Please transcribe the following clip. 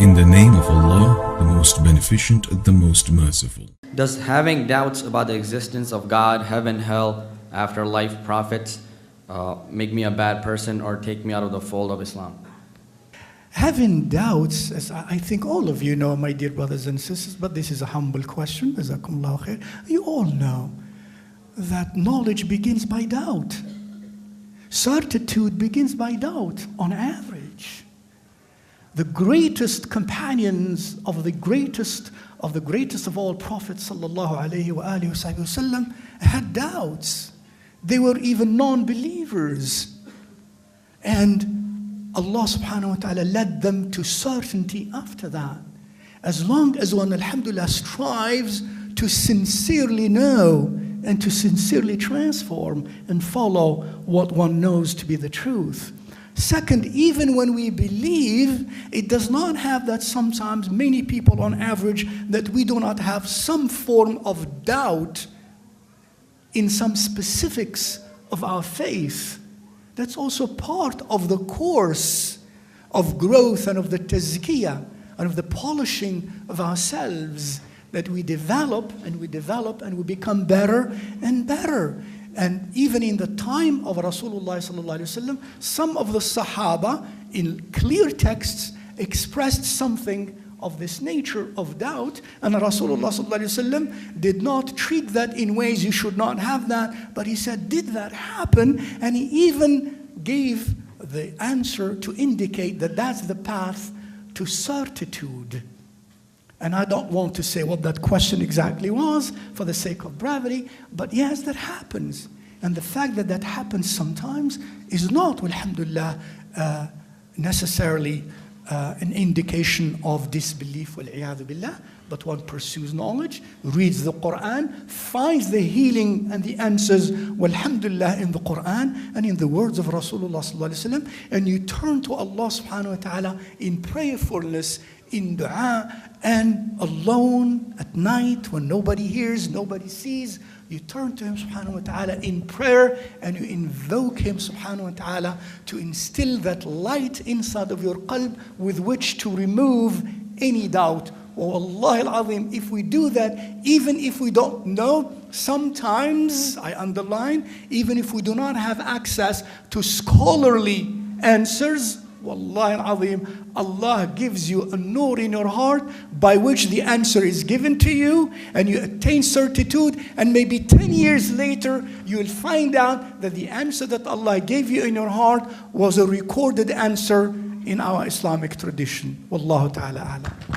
In the name of Allah, the most beneficent, the most merciful. Does having doubts about the existence of God, heaven, hell, afterlife, prophets, make me a bad person or take me out of the fold of Islam? Having doubts, as I think all of you know, my dear brothers and sisters, but this is a humble question, jazakumullahu khair. You all know that knowledge begins by doubt. Certitude begins by doubt, on average. The greatest companions of the greatest of all prophets, sallallahu alayhi wa alihi wa sallam, had doubts. They were even non-believers. And Allah subhanahu wa ta'ala led them to certainty after that. As long as one, alhamdulillah, strives to sincerely know and to sincerely transform and follow what one knows to be the truth. Second, even when we believe, it does not have that sometimes many people on average that we do not have some form of doubt in some specifics of our faith. That's also part of the course of growth and of the tazkiyah and of the polishing of ourselves, that we develop and we become better and better. And even in the time of Rasulullah sallallahu alaihi wasallam, some of the Sahaba in clear texts expressed something of this nature of doubt, and Rasulullah sallallahu alaihi wasallam did not treat that in ways you should not have that, but he said, did that happen? And he even gave the answer to indicate that that's the path to certitude. And I don't want to say what that question exactly was for the sake of brevity, but yes, that happens. And the fact that that happens sometimes is not, alhamdulillah, necessarily an indication of disbelief, wal-iyadhu billah, but one pursues knowledge, reads the Quran, finds the healing and the answers, walhamdulillah, in the Quran and in the words of Rasulullah sallallahu alaihi wasallam, and you turn to Allah subhanahu wa ta'ala in prayerfulness, in dua, and alone at night when nobody hears, nobody sees, you turn to Him subhanahu wa ta'ala in prayer and you invoke Him subhanahu wa ta'ala to instill that light inside of your qalb with which to remove any doubt. Wallahi al-azim, if we do that, even if we don't know, sometimes, I underline, even if we do not have access to scholarly answers, Wallahi al-azim, Allah gives you a nur in your heart by which the answer is given to you and you attain certitude, and maybe 10 years later you will find out that the answer that Allah gave you in your heart was a recorded answer in our Islamic tradition. Wallahu ta'ala a'lam.